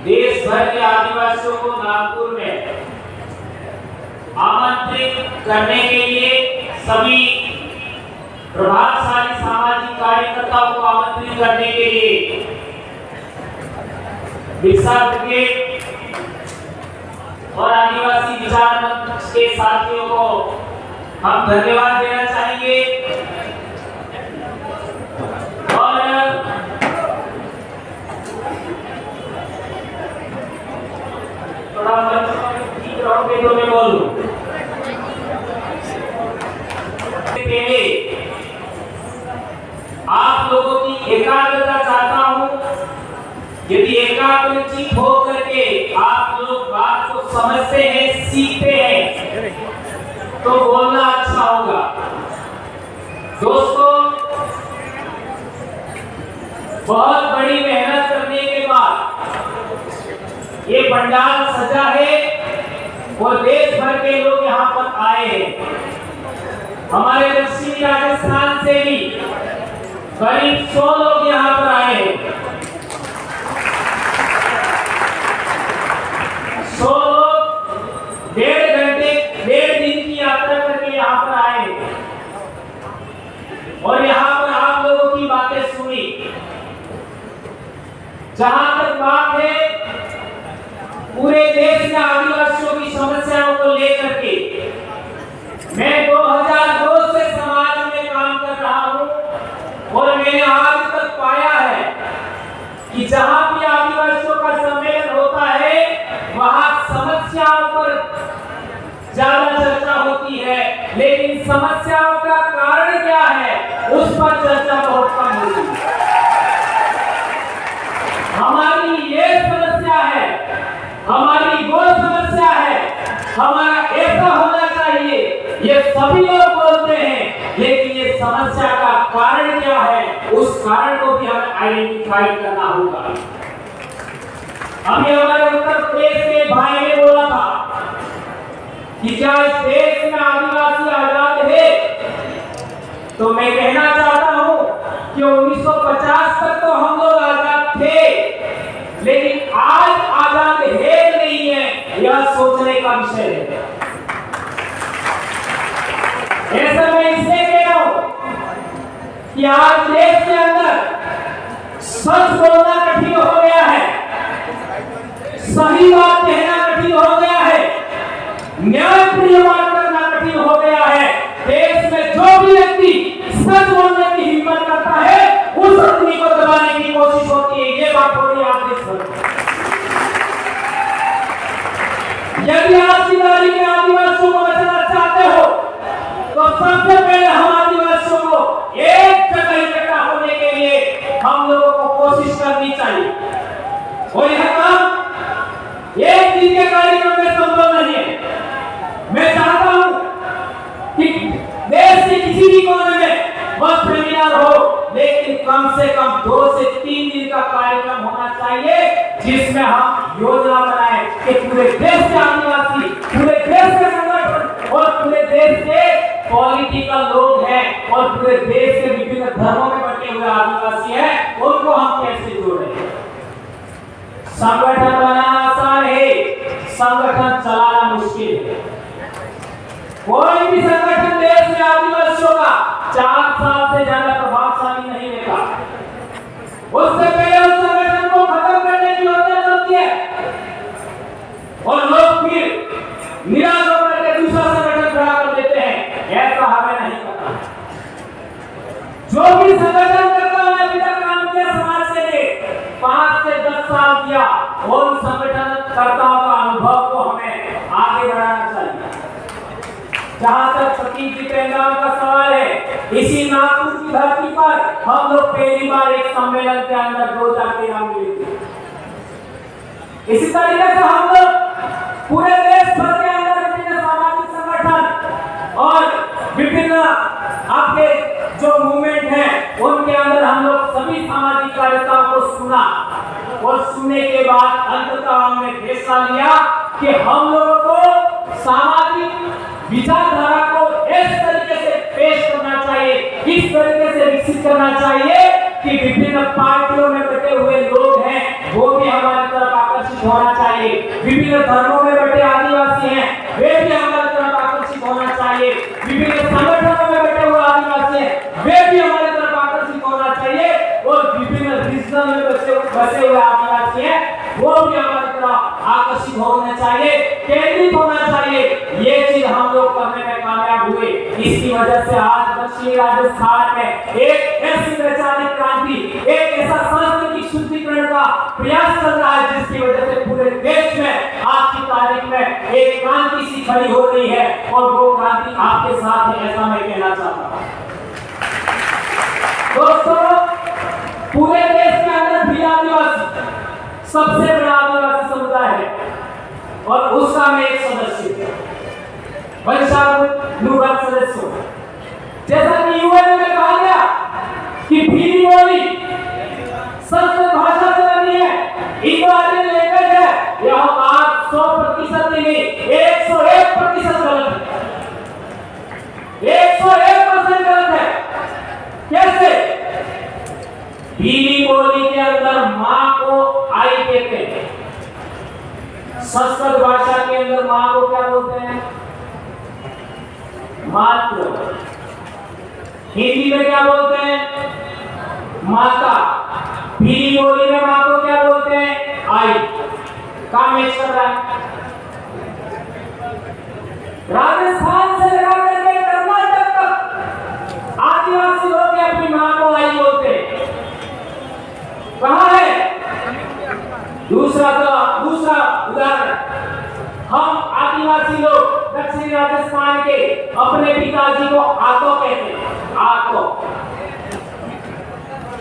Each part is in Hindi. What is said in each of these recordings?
देश भर के आदिवासियों को नागपुर में आमंत्रित करने के लिए सभी प्रभावशाली सामाजिक कार्यकर्ताओं को आमंत्रित करने के लिए विकास ब्रिगेड और आदिवासी विचार मंच के साथियों को हम धन्यवाद देना चाहेंगे। और थोड़ा ठीक रहोगे तो मैं बोलूं। पहले आप लोगों की एकाग्रता चाहता हूं। यदि एकाग्रचित हो करके आप लोग बात को समझते हैं, सीखते हैं, तो बोलना अच्छा होगा। दोस्तों, बहुत बड़ी मेहनत करने के बाद ये पंडाल सजा है और देश भर के लोग यहाँ पर आए हैं। हमारे दक्षिणी राजस्थान से भी करीब 100 लोग यहाँ पर आए हैं। 100 लोग 1.5 दिन की यात्रा करके यहाँ पर आए हैं और यहाँ पर आप लोगों की बातें सुनी। जहां तक बात है पूरे देश में आदिवासियों की समस्याओं को लेकर के, मैं 2002 से समाज में काम कर रहा हूं और मैंने आज तक पाया है कि जहां भी आदिवासियों का सम्मेलन होता है वहां समस्याओं पर ज्यादा चर्चा होती है, लेकिन समस्याओं का कारण क्या है उस पर चर्चा बहुत कम होती है। हमारी ये समस्या है, हमारी वो समस्या है, हमारा ऐसा होना चाहिए, ये सभी लोग बोलते हैं, लेकिन ये समस्या का कारण क्या है उस कारण को भी हमें आइडेंटिफाई करना होगा। अभी हमारे उत्तर प्रदेश के भाई ने बोला था कि क्या इस देश में आदिवासी आजाद है, तो मैं कहना चाहता हूं कि 1950 तक तो हम लोग आजाद थे, लेकिन आज आजाद है नहीं है, यह सोचने का विषय है। ऐसा मैं इसलिए कह रहा हूं कि आज देश के अंदर सच बोलना कठिन हो गया है, सही बात कहना कठिन हो गया है, न्यायप्रिय बात करना कठिन हो गया है। देश में जो भी व्यक्ति सच बोलने की हिम्मत करता है उस आदमी को दबाने की कोशिश होती है। ये बात हो रही है आप देश भर। यदि आप सिंगारी के आदिवासियों को बचाना चाहते हो तो सबसे पहले हम आदिवासियों को एक जगह इकट्ठा होने के लिए हम लोगों को कोशिश करनी चाहिए। और यह काम एक दिन के कार्यक्रम में संभव नहीं है। मैं चाहता हूं कि देश के किसी भी कोने में बस सेमिनार हो, लेकिन कम से कम 2 से 3 दिन का कार्यक्रम होना चाहिए जिसमें हम योजना बनाएं कि पूरे देश के आदिवासी, पूरे देश के संगठन और पूरे देश के पॉलिटिकल लोग हैं और पूरे देश के विभिन्न धर्मों में बटे हुए आदिवासी हैं, उनको हम कैसे जोड़ें। संगठन बनाना आसान है, संगठन चलाना मुश्किल है। कोई भी संगठन देश में आदिवासियों का 4 साल से ज्यादा प्रभावशाली नहीं रहता। उससे पहले उस संगठन को खत्म करने की योजना चलती है और लोग फिर निराश होकर के दूसरा संगठन खड़ा कर देते हैं। ऐसा हमें नहीं करना। जो भी संगठन करता है अभी तक काम किया समाज के लिए 5 से 10 साल किया, उन संगठन कर्ताओं का अनुभव को हमें आगे बढ़ाना चाहिए। जहां तक सतीश जी पेंगाम का सवाल है, इसी नागपुर की धरती पर हम लोग पहली बार एक सम्मेलन के अंदर 2013 में मिले थे। इसी तरीके से हम लोग पूरे देश भर के अंदर विभिन्न सामाजिक संगठन और विभिन्न आपके जो मूवमेंट हैं उनके अंदर हम लोग सभी सामाजिक कार्यकर्ताओं को सुना और सुनने के बाद अंततः हमने फैसला लिया कि हम लोगों को सामाजिक विचारधारा को इस तरीके से पेश करना चाहिए, इस तरीके से विकसित करना चाहिए कि विभिन्न पार्टियों में बटे हुए लोग हैं वो भी हमारी तरफ आकर्षित आकर्षित होना चाहिए। विभिन्न धर्मों में बैठे आदिवासी हैं, वे भी हमारी तरफ आकर्षित होना चाहिए। विभिन्न संगठनों में बैठे हुए आदिवासी हैं, वे भी हमारी तरफ आकर्षित होना चाहिए। और विभिन्न रीजन में बसे हुए आदिवासी हैं, वो भी हमारी तरफ आकर्षित होना चाहिए, केंद्रित होना चाहिए। ये चीज हम लोग करने में कामयाब हुए। इसकी वजह से आज दक्षिणी राजस्थान में एक ऐसी वैचारिक क्रांति, एक ऐसा सांस्कृतिक शुद्धिकरण का प्रयास चल रहा है, जिसकी वजह से पूरे देश में आज की तारीख में एक क्रांति सी खड़ी हो रही है। और वो क्रांति आपके साथ है, ऐसा मैं कहना चाहता हूं। दोस्तों, पूरे देश के अंदर भी आदिवासी सबसे बड़ा आदिवासी समुदाय है और उसका मैं एक सदस्य हूं, वंशानुगत सदस्य हूं। जैसा कि यूएन में कहा गया कि भीली बोली संस्कृत भाषा से बनी है, इंडो-आर्यन लैंग्वेज है। यह बात 100% नहीं, 101% गलत है, 101% गलत है। कैसे? भीली बोली के अंदर मां को आई कहते हैं, संस्कृत भाषा के अंदर मां को क्या बोलते हैं? मातृ। हिंदी में क्या बोलते हैं? माता। भीली बोली में मां को क्या बोलते हैं? आई। काम मैच कर रहा है। राजस्थान से लेकर के कर्नाटक तक आदिवासी लोग अपनी मां को आई बोलते हैं। कहां है? दूसरा उदाहरण, हम आदिवासी लोग दक्षिणी राजस्थान के अपने पिताजी को आतो कहते हैं। आतो।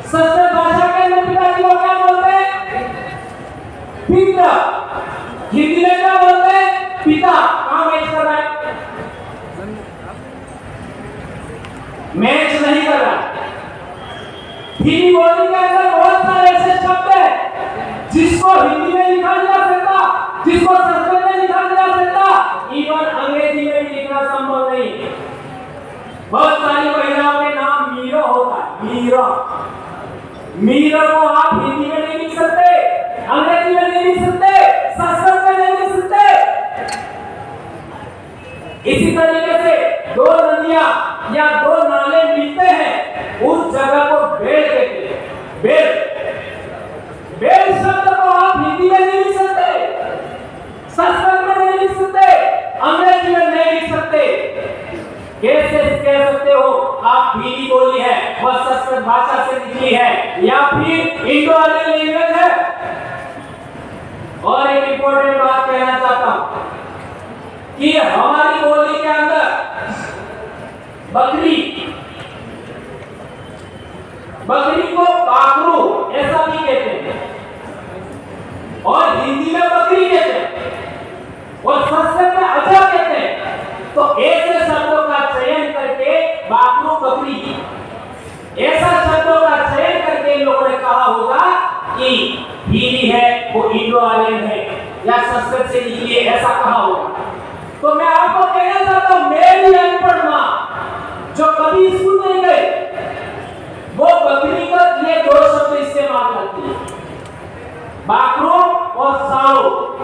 संस्कृत भाषा के अंदर पिताजी को क्या बोलते हैं? पिता। हिंदी में क्या बोलते हैं? पिता। कहां मैच कर रहा है? मैच नहीं कर रहा। हिंदी बोलने के अंदर बहुत सारे ऐसे शब्द हैं जिसको हिंदी में लिखा नहीं जा सकता, जिसको संस्कृत में लिखा नहीं जा सकता, इवन अंग्रेजी में भी लिखना संभव नहीं। बहुत सारी महिलाओं के नाम मीरा होता है। मीरा। मीरा को आप हिंदी में नहीं लिख सकते, अंग्रेजी में नहीं लिख सकते, संस्कृत में नहीं लिख सकते। इसी तरीके से दो नदियां या दो नाले मिलते हैं, उस जगह को बेल कहते हैं। बेल। बेल शब्द को आप हिंदी में नहीं लिख सकते, संस्कृत में नहीं लिख सकते, अंग्रेजी में नहीं लिख सकते। कैसे कह सकते हो आप भीली बोली है, वह संस्कृत भाषा से निकली है या फिर इंडो-आर्यन लैंग्वेज है? और एक इंपॉर्टेंट बात कहना चाहता हूं कि हमारी बोली के अंदर बकरी को बाकरू ऐसा भी कहते हैं, और हिंदी में बकरी कहते हैं, और संस्कृत में अजा कहते हैं। तो ऐसे शब्दों का चयन करके बाकरू बकरी, ऐसा शब्दों का चयन करके लोगों ने कहा होगा कि भीली है वो इंडो-आर्यन है या संस्कृत से निकली है, ऐसा कहा होगा। तो मैं आपको कहना चाहता हूं, मेरी अनपढ़ मां जो कभी स्कूल नहीं गई, वो बकरी का ये दो शब्द इस्तेमाल करती है, बाकरू और साओ।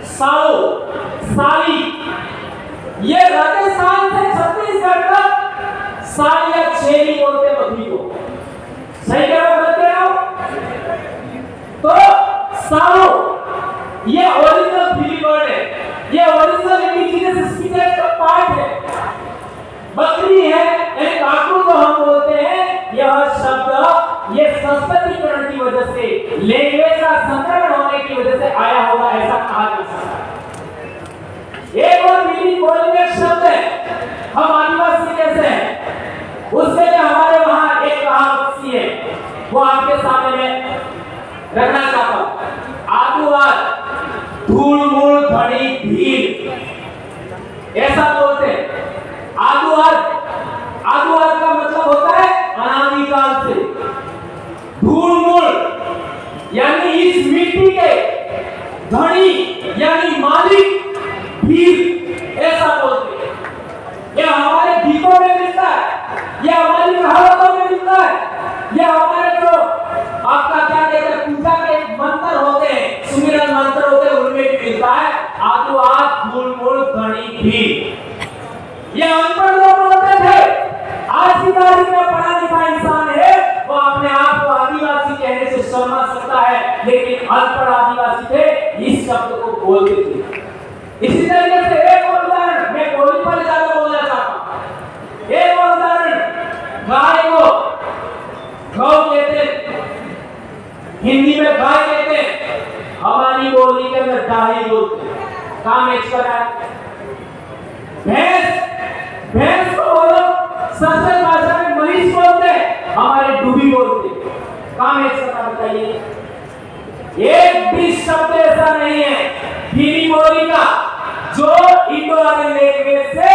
साओ, साली। ये राजस्थान से छत्तीसगढ़ तक साली या छेली बोलते बकरी को। सही कह रहा हूं? तो साओ ये ओरिजिनल भीली वर्ड है, ये ओरिजिनल इंडिजिनस स्पीशीज का पार्ट है। बकरी है, एक बाकरू को हम बोलते हैं, यह शब्द ये संस्कृतीकरण की वजह से, लैंग्वेज का संक्रमण होने की वजह से आया होगा, ऐसा कहा जा सकता है। एक और भीली बोली में शब्द है, हम आदिवासी कैसे हैं, उसके लिए हमारे वहां एक कहावत सी है, वो आपके सामने में रखना चाहता हूं। आदुवाद धूल मूल धड़ी भील, ऐसा बोलते हैं। आदुवाद का मतलब होता है अनादिकाल से। धूल मूल यानी इस मिट्टी के धनी यानी मालिक, भील ऐसा बोलते हैं। यह हमारे गीतों में मिलता है, यह हमारी कहावतों में मिलता है, यह हमारे जो आपका क्या कहते हैं पूजा के मंत्र होते हैं, शर्मा सकता है, लेकिन अनपढ़ आदिवासी थे इस शब्द को बोलते थे। इसी तरीके से एक और उदाहरण मैं गोली पर ज्यादा बोलना चाहता हूं। एक और उदाहरण, गाय को गौ कहते हैं, हिंदी में गाय कहते हैं, हमारी बोली के अंदर गाय बोलते हैं। काम मैच कर रहा है। भैंस, भैंस को बोलो संस्कृत भाषा में महिष बोलते हैं, हमारे डूबी बोलते हैं। काम मैच करना बताइए। एक भी शब्द ऐसा नहीं है भीली बोली का जो इंडो आर्यन लैंग्वेज से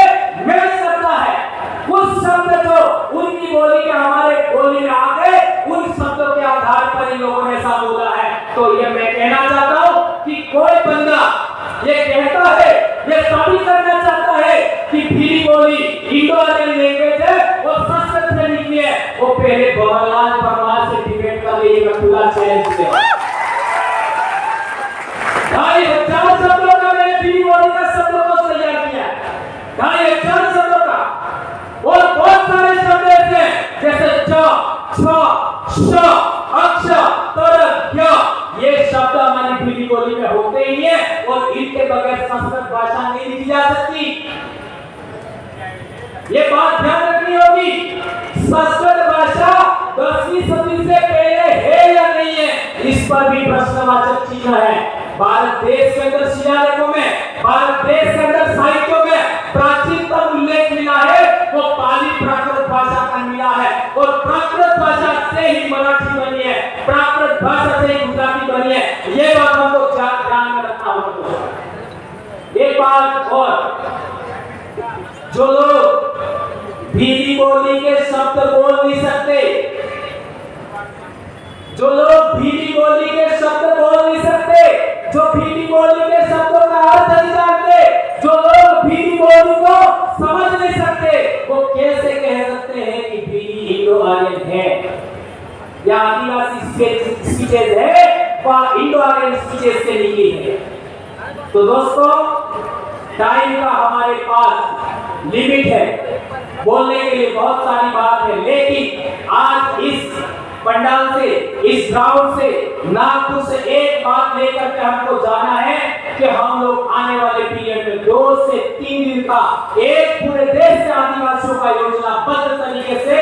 मिल सकता है। कुछ शब्द जो उनकी बोली के हमारे बोली में आ गए, उन शब्दों के आधार पर इन लोगों ने ऐसा बोला है। तो ये मैं कहना चाहता हूं कि कोई बंदा ये कहता है, ये साबित करना चाहता है कि भीली बोली इंडो आर्यन लैंग्वेज है, वो संस्कृत से निकली है, वो पहले भवरलाल परमार से डिबेट कर ले, ये खुला चैलेंज है। 2,500 शब्दों का मैंने भीली बोली का शब्दों को तैयार किया, 2,500 शब्दों का, और बहुत सारे शब्द ऐसे जैसे च, छ, श, अक्ष, तर, य, ये शब्द हमारी भीली बोली में होते ही हैं और इनके बगैर संस्कृत भाषा नहीं लिखी जा सकती। ये बात ध्यान रखनी होगी। संस्कृत भाषा 10वीं सदी से पहले है या नहीं है, इस पर भी प्रश्नवाचक चिन्ह है। भारत देश के अंदर शिलालेखों में, भारत देश के अंदर साहित्यों में प्राचीनतम उल्लेख मिला है वो पाली प्राकृत भाषा का मिला है, और प्राकृत भाषा से ही मराठी बनी है, प्राकृत भाषा से ही गुजराती बनी है। ये बात हमको ध्यान में रखना होगा। एक बात और, जो लोग भीली बोली के शब्द बोल नहीं सकते, जो लोग भीली बोली के शब्द बोल नहीं सकते, जो भीली बोली के शब्दों का अर्थ नहीं जानते, जो लोग भीली बोली को समझ नहीं सकते, वो कैसे कह सकते हैं कि भीली इंडो आर्यन है या आदिवासी स्पीचेज है व इंडो आर्यन स्पीचेज से निकली है। तो दोस्तों, टाइम का हमारे पास लिमिट है, बोलने के लिए बहुत सारी बात है, लेकिन आज इस पंडाल से, इस ग्राउंड से, नागपुर से एक बात लेकर के हमको जाना है कि हम लोग आने वाले पीरियड में 2 से 3 दिन का एक पूरे देश से आदिवासियों का योजनाबद्ध तरीके से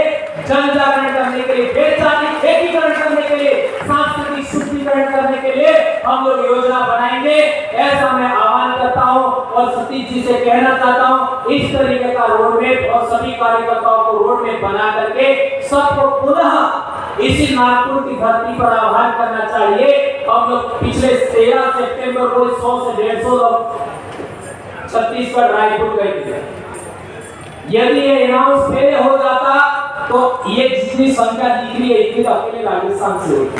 जन जागरण करने के लिए, वैचारिक एकीकरण करने के लिए, सांस्कृतिक शुद्धिकरण करने के लिए हम लोग योजना बनाएंगे। ऐसा मैं आह्वान करता हूं और सतीश जी से कहना चाहता हूं, इस तरीके का रोडमैप और सभी कार्यकर्ताओं को रोडमैप बना करके सबको पुनः इसी नागपुर की धरती पर आह्वान करना चाहिए। हम लोग पिछले 13 सितंबर को 100 से 150 लोग छत्तीसगढ़ रायपुर गए थे। यदि ये अनाउंस पहले हो जाता तो ये जितनी संख्या दिख रही है इतनी अकेले राजस्थान से होती,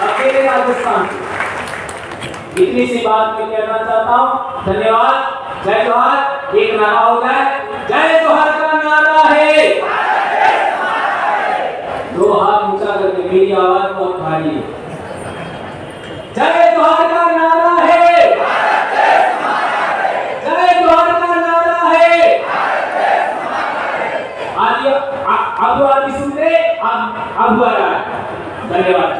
अकेले राजस्थान से। इतनी सी बात मैं कहना चाहता हूँ। धन्यवाद। जय जोहार। एक नारा हो जाए, जय जोहार का नारा है। 2 हाथ ऊंचा करके, मेरी आवाज बहुत भारी है। जय जोहार का नारा है, जय जोहार का नारा है। अब सुन रहे, अब आ रहा है। धन्यवाद।